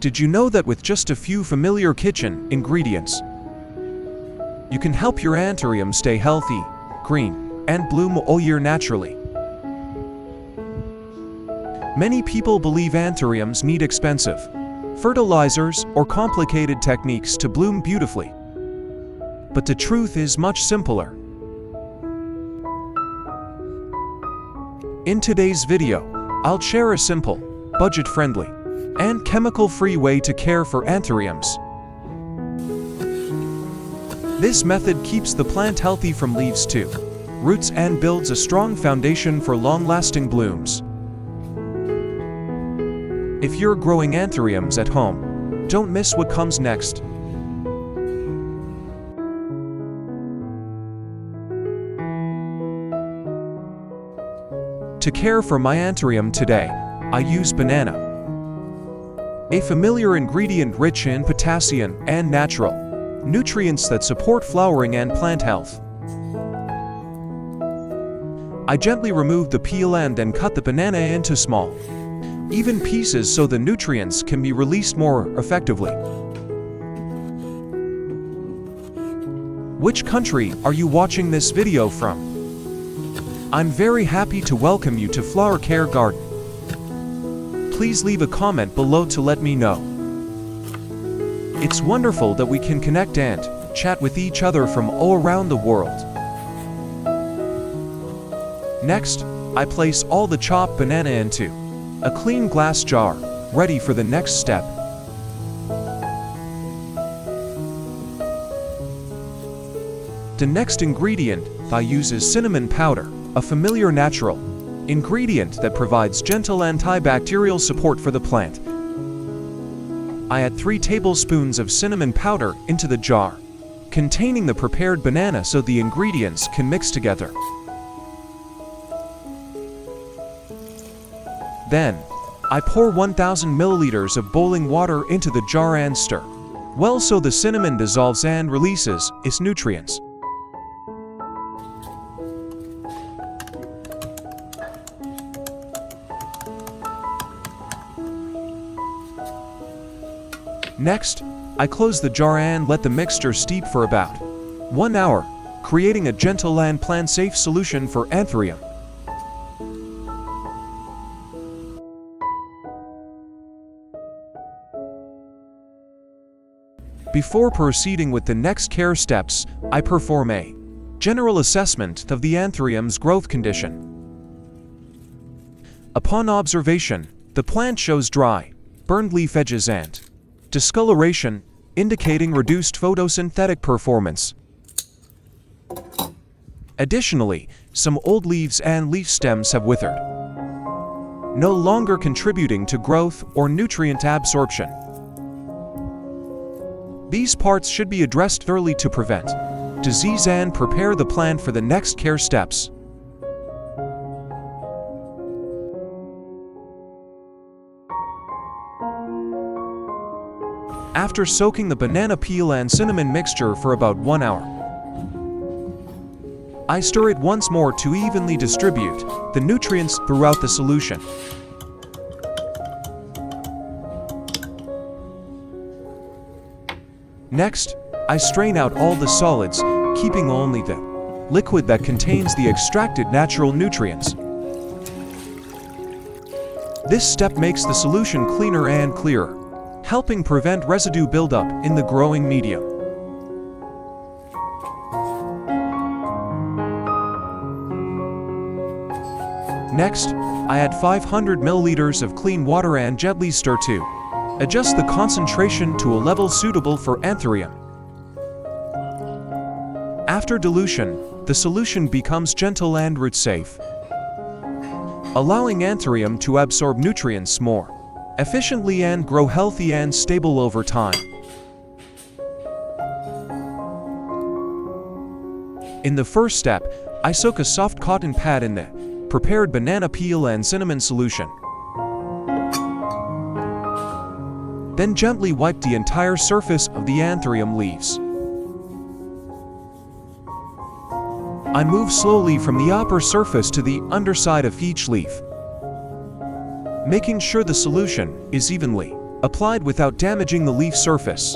Did you know that with just a few familiar kitchen ingredients, you can help your Anthurium stay healthy, green, and bloom all year naturally? Many people believe Anthuriums need expensive fertilizers or complicated techniques to bloom beautifully. But the truth is much simpler. In today's video, I'll share a simple, budget-friendly, and chemical-free way to care for Anthuriums. This method keeps the plant healthy from leaves to roots and builds a strong foundation for long-lasting blooms. If you're growing Anthuriums at home, don't miss what comes next. To care for my Anthurium today, I use banana, a familiar ingredient rich in potassium and natural nutrients that support flowering and plant health. I gently remove the peel and then cut the banana into small, even pieces so the nutrients can be released more effectively. Which country are you watching this video from? I'm very happy to welcome you to Flower Care Garden. Please leave a comment below to let me know. It's wonderful that we can connect and chat with each other from all around the world. Next, I place all the chopped banana into a clean glass jar, ready for the next step. The next ingredient I use is cinnamon powder, a familiar natural ingredient that provides gentle antibacterial support for the plant. I add 3 tablespoons of cinnamon powder into the jar containing the prepared banana so the ingredients can mix together. Then, I pour 1,000 milliliters of boiling water into the jar and stir well so the cinnamon dissolves and releases its nutrients. Next, I close the jar and let the mixture steep for about 1 hour, creating a gentle and plant-safe solution for Anthurium. Before proceeding with the next care steps, I perform a general assessment of the Anthurium's growth condition. Upon observation, the plant shows dry, burned leaf edges and discoloration, indicating reduced photosynthetic performance. Additionally, some old leaves and leaf stems have withered, no longer contributing to growth or nutrient absorption. These parts should be addressed early to prevent disease and prepare the plant for the next care steps. After soaking the banana peel and cinnamon mixture for about 1 hour, I stir it once more to evenly distribute the nutrients throughout the solution. Next, I strain out all the solids, keeping only the liquid that contains the extracted natural nutrients. This step makes the solution cleaner and clearer, helping prevent residue buildup in the growing medium. Next, I add 500 milliliters of clean water and gently stir to adjust the concentration to a level suitable for Anthurium. After dilution, the solution becomes gentle and root-safe, allowing Anthurium to absorb nutrients more efficiently and grow healthy and stable over time. In the first step, I soak a soft cotton pad in the prepared banana peel and cinnamon solution. Then gently wipe the entire surface of the Anthurium leaves. I move slowly from the upper surface to the underside of each leaf, making sure the solution is evenly applied without damaging the leaf surface.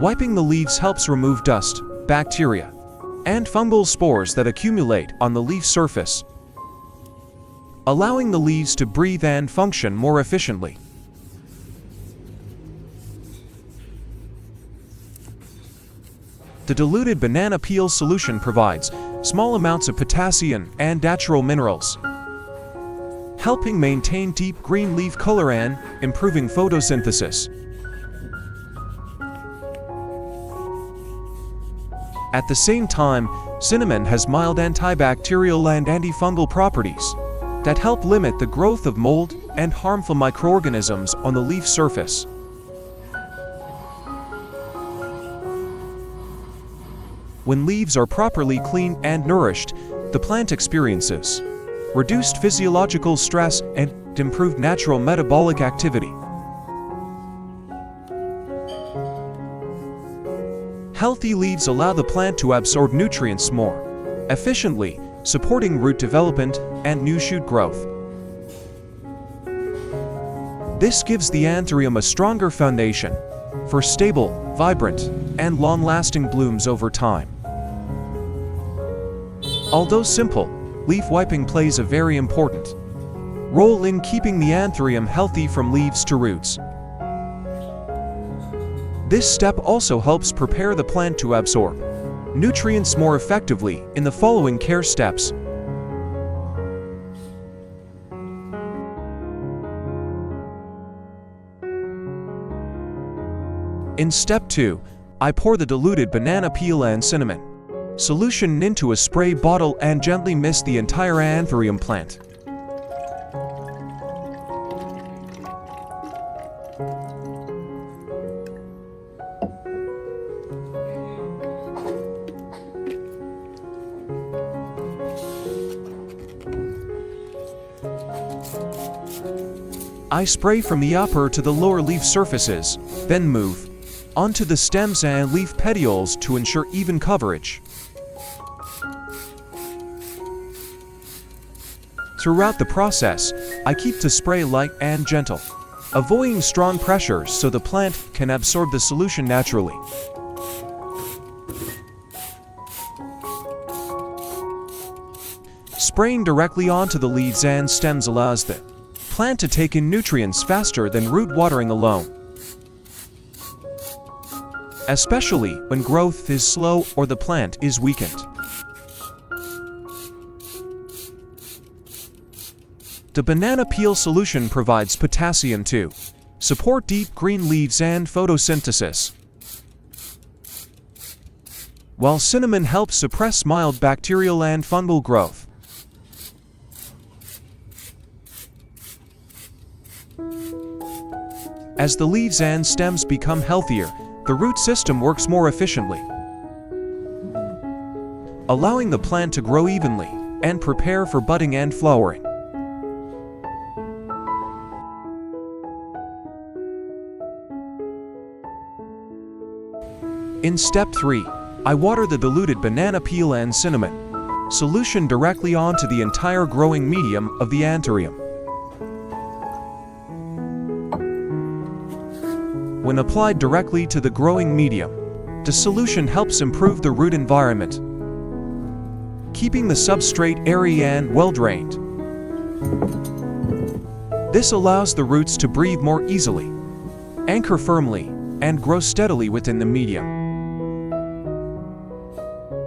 Wiping the leaves helps remove dust, bacteria, and fungal spores that accumulate on the leaf surface, allowing the leaves to breathe and function more efficiently. The diluted banana peel solution provides small amounts of potassium and natural minerals, helping maintain deep green leaf color and improving photosynthesis. At the same time, cinnamon has mild antibacterial and antifungal properties that help limit the growth of mold and harmful microorganisms on the leaf surface. When leaves are properly cleaned and nourished, the plant experiences reduced physiological stress and improved natural metabolic activity. Healthy leaves allow the plant to absorb nutrients more efficiently, supporting root development and new shoot growth. This gives the Anthurium a stronger foundation for stable, vibrant, and long-lasting blooms over time. Although simple, leaf wiping plays a very important role in keeping the Anthurium healthy from leaves to roots. This step also helps prepare the plant to absorb nutrients more effectively in the following care steps. In step 2, I pour the diluted banana peel and cinnamon solution into a spray bottle and gently mist the entire Anthurium plant. I spray from the upper to the lower leaf surfaces, then move onto the stems and leaf petioles to ensure even coverage. Throughout the process, I keep the spray light and gentle, avoiding strong pressures so the plant can absorb the solution naturally. Spraying directly onto the leaves and stems allows the plant to take in nutrients faster than root watering alone, especially when growth is slow or the plant is weakened. The banana peel solution provides potassium to support deep green leaves and photosynthesis, while cinnamon helps suppress mild bacterial and fungal growth. As the leaves and stems become healthier, the root system works more efficiently, allowing the plant to grow evenly and prepare for budding and flowering. In step 3, I water the diluted banana peel and cinnamon solution directly onto the entire growing medium of the Anthurium. When applied directly to the growing medium, the solution helps improve the root environment, keeping the substrate airy and well-drained. This allows the roots to breathe more easily, anchor firmly, and grow steadily within the medium.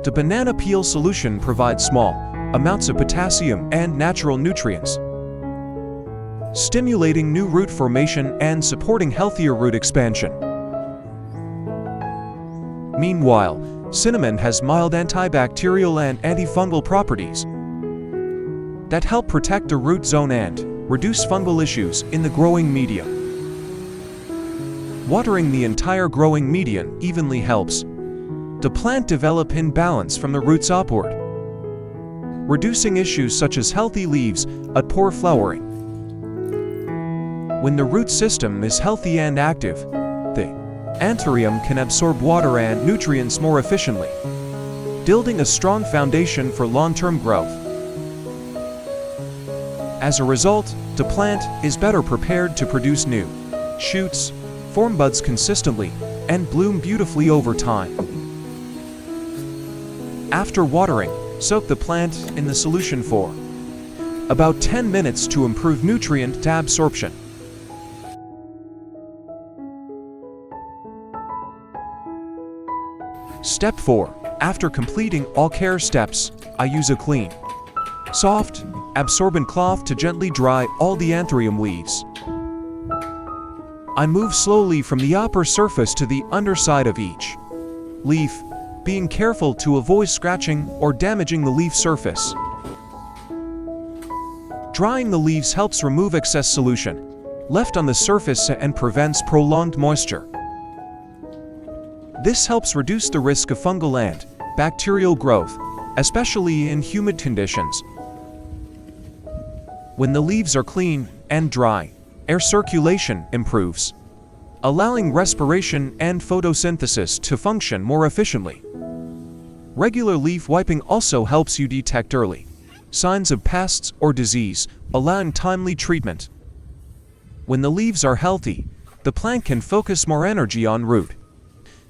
The banana peel solution provides small amounts of potassium and natural nutrients, stimulating new root formation and supporting healthier root expansion. Meanwhile, cinnamon has mild antibacterial and antifungal properties that help protect the root zone and reduce fungal issues in the growing medium. Watering the entire growing medium evenly helps the plant develop in balance from the roots upward, reducing issues such as healthy leaves and poor flowering. When the root system is healthy and active, the Anthurium can absorb water and nutrients more efficiently, building a strong foundation for long-term growth. As a result, the plant is better prepared to produce new shoots, form buds consistently, and bloom beautifully over time. After watering, soak the plant in the solution for about 10 minutes to improve nutrient absorption. Step 4. After completing all care steps, I use a clean, soft, absorbent cloth to gently dry all the Anthurium leaves. I move slowly from the upper surface to the underside of each leaf, being careful to avoid scratching or damaging the leaf surface. Drying the leaves helps remove excess solution left on the surface and prevents prolonged moisture. This helps reduce the risk of fungal and bacterial growth, especially in humid conditions. When the leaves are clean and dry, air circulation improves, allowing respiration and photosynthesis to function more efficiently. Regular leaf wiping also helps you detect early signs of pests or disease, allowing timely treatment. When the leaves are healthy, the plant can focus more energy on root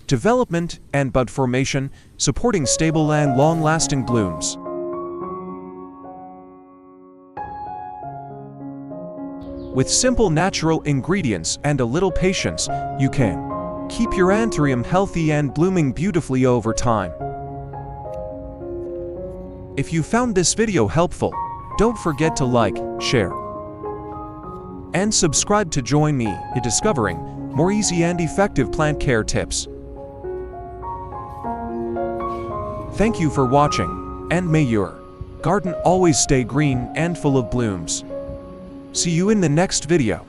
development and bud formation, supporting stable and long-lasting blooms. With simple natural ingredients and a little patience, you can keep your Anthurium healthy and blooming beautifully over time. If you found this video helpful, don't forget to like, share, and subscribe to join me in discovering more easy and effective plant care tips. Thank you for watching, and may your garden always stay green and full of blooms. See you in the next video.